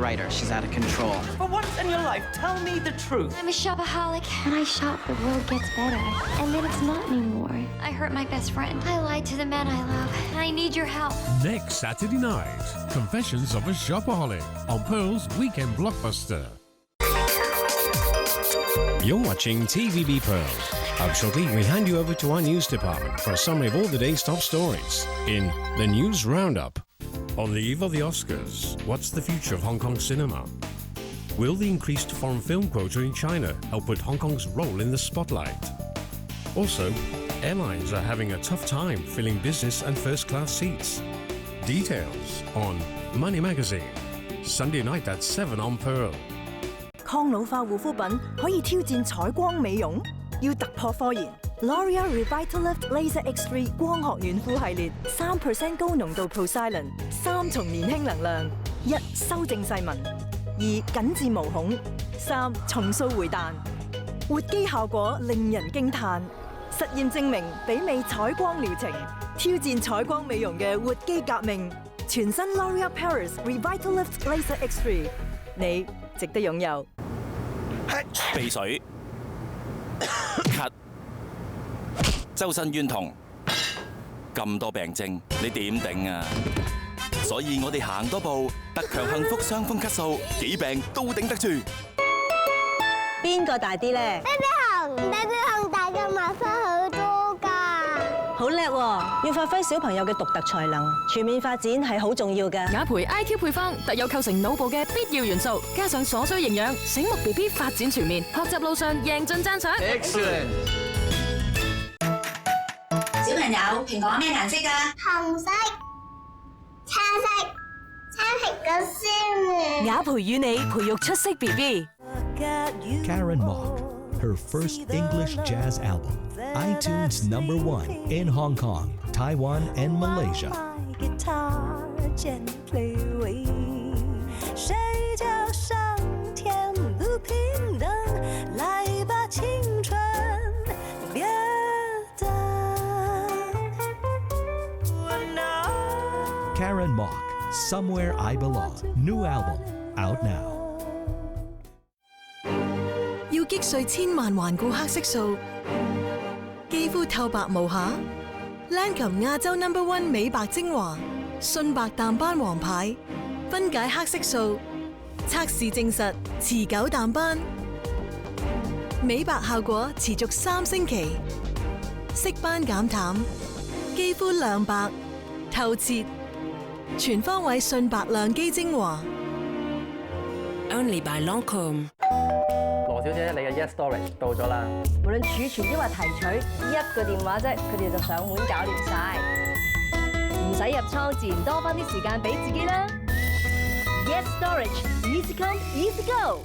writer. She's out of control. For once in your life, tell me the truth. I'm a shopaholic. When I shop, the world gets better. And then it's not anymore. I hurt my best friend. I lied to the man I love. And I need your help. Next Saturday night, Confessions of a Shopaholic on Pearl's Weekend Blockbuster. You're watching TVB Pearl. Up shortly, we hand you over to our news department for a summary of all the day's top stories in the News Roundup. On the eve of the Oscars, what's the future of Hong Kong cinema? Will the increased foreign film quota in China help put Hong Kong's role in the spotlight? Also, airlines are having a tough time filling business and first-class seats. Details on Money Magazine. Sunday night at 7 on Pearl. 抗老化護膚品可以挑戰採光美容，要突破科研。L'Oreal Revitalift Laser X3 光學軟膚系列，3% 高濃度 Procylin， 3重年輕能量：1修正細紋，2緊緻毛孔，3重塑回彈，活肌效果令人驚嘆。實驗證明，媲美採光療程，挑戰採光美容嘅活肌革命。全新 L'Oreal Paris Revitalift Laser X3， 你值得擁有。鼻水、咳、周身冤痛，咁多病徵，你點頂啊？所以我哋行多步，特強幸福傷風咳嗽，幾病都頂得住。邊個大啲咧？啤熊大過麻花好多㗎。好叻喎！要發揮小朋友嘅獨特才能，全面發展係好重要嘅。雅培 IQ 配方特有構成腦部嘅必要元素，加上所需營養，醒目 BB 發展全面，學習路上贏盡讚賞。Excellent！ 小朋友，蘋果咩顏色㗎？紅色、橙色、橙蘋果鮮。雅培與你培育出色 BB。 Karen Mok, her first English jazz album, iTunes #1 in Hong Kong, Taiwan, and Malaysia. Karen Mok, Somewhere I Belong, new album, out now. 要擊碎千萬頑固黑色素，肌膚透白無瑕。Lancome 亞洲#1美白精華，迅白淡斑黃牌，分解黑色素，測試證實持久淡斑，美白效果持續3星期，色斑減淡，肌膚亮白透徹，全方位迅白亮肌精華。Only by Lancome。羅小姐，你嘅 Yes Storage 到咗啦。無論儲存抑或提取，一個電話啫，佢哋就上門搞掂晒，唔使入倉，自然多返啲時間俾自己啦。Yes Storage，Easy Come Easy Go。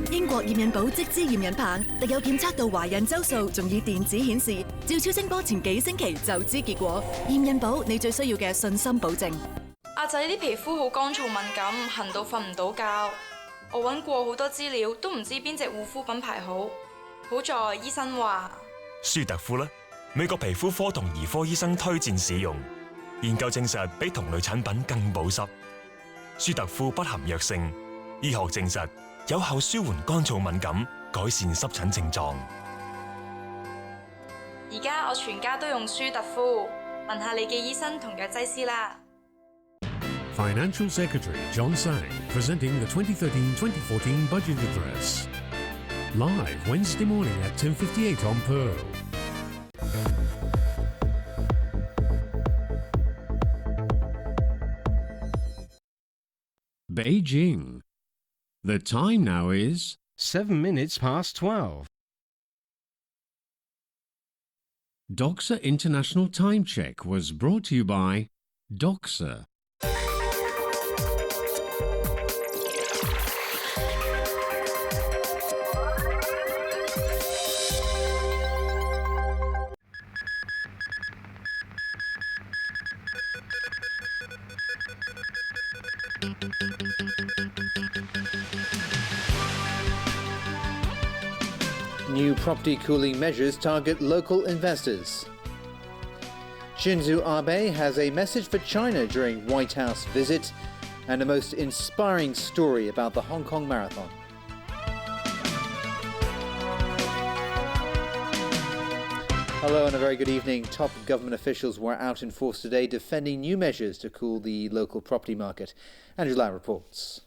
英國驗孕寶即支驗孕棒，特有檢測到懷孕週數，仲以電子顯示，照超聲波前幾星期就知結果。驗孕寶，你最需要嘅信心保證。阿仔啲皮膚好乾燥敏感，痕到瞓唔到覺。我揾過好多資料，都唔知邊隻護膚品牌好。好在醫生話舒特膚啦，美國皮膚科同兒科醫生推薦使用，研究證實比同類產品更保濕。舒特膚不含藥性，醫學證實有效舒緩乾燥敏感，改善濕疹症狀。而家我全家都用舒特膚，問下你嘅醫生同藥劑師啦。Financial Secretary John Tsang presenting the 2013-2014 Budget Address. Live Wednesday morning at 10:58 on Pearl. Beijing. The time now is 7 minutes past 12. Doxa International Time Check was brought to you by Doxa. New property cooling measures target local investors. Shinzo Abe has a message for China during White House visit, and a most inspiring story about the Hong Kong Marathon. Hello and a very good evening. Top government officials were out in force today defending new measures to cool the local property market. Andrew Lau reports.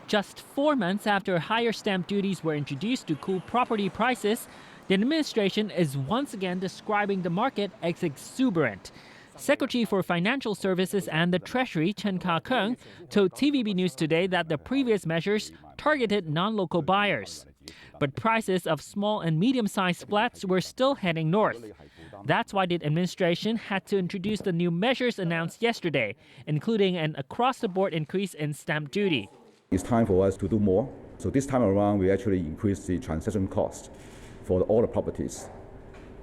Just 4 months after higher stamp duties were introduced to cool property prices, the administration is once again describing the market as exuberant. Secretary for Financial Services and the Treasury, Chen Ka-keung, told TVB News today that the previous measures targeted non-local buyers. But prices of small and medium-sized flats were still heading north. That's why the administration had to introduce the new measures announced yesterday, including an across-the-board increase in stamp duty. It's time for us to do more. So this time around, we actually increased the transaction cost for all the properties.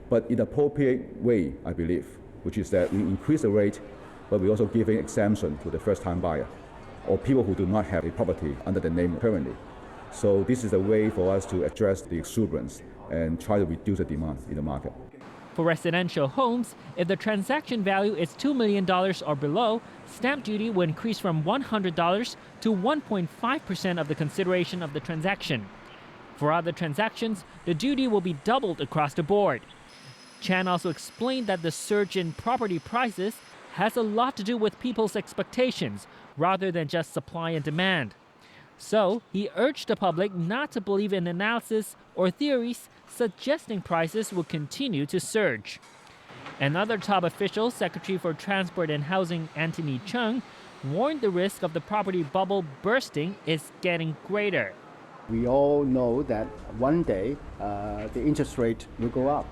But in an appropriate way, I believe, which is that we increase the rate, but we also give an exemption to the first-time buyer or people who do not have a property under the name currently. So this is a way for us to address the exuberance and try to reduce the demand in the market. For residential homes, if the transaction value is $2 million or below, stamp duty will increase from $100 to 1.5% of the consideration of the transaction. For other transactions, the duty will be doubled across the board. Chan also explained that the surge in property prices has a lot to do with people's expectations rather than just supply and demand. So, he urged the public not to believe in analysis or theories suggesting prices will continue to surge. Another top official, Secretary for Transport and Housing Anthony Chung, warned the risk of the property bubble bursting is getting greater. We all know that one day the interest rate will go up.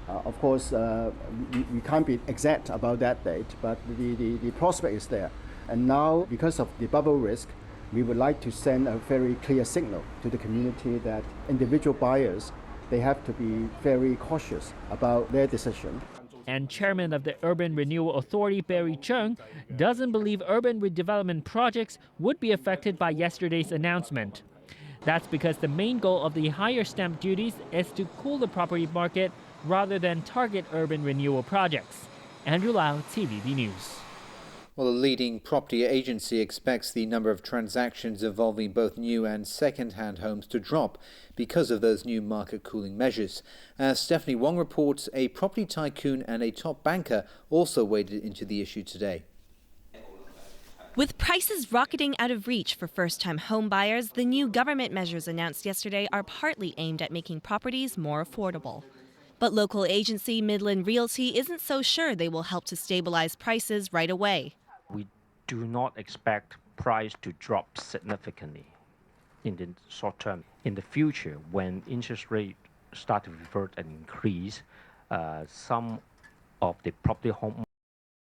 Of course, we can't be exact about that date, but the prospect is there. And now, because of the bubble risk, we would like to send a very clear signal to the community that individual buyers, they have to be very cautious about their decision. And Chairman of the Urban Renewal Authority, Barry Chung, doesn't believe urban redevelopment projects would be affected by yesterday's announcement. That's because the main goal of the higher stamp duties is to cool the property market rather than target urban renewal projects. Andrew Lau, TVB News. Well, a leading property agency expects the number of transactions involving both new and second-hand homes to drop because of those new market cooling measures. As Stephanie Wong reports, a property tycoon and a top banker also waded into the issue today. With prices rocketing out of reach for first-time home buyers, the new government measures announced yesterday are partly aimed at making properties more affordable. But local agency Midland Realty isn't so sure they will help to stabilize prices right away. We do not expect price to drop significantly in the short term. In the future, when interest rates start to revert and increase, some of the property home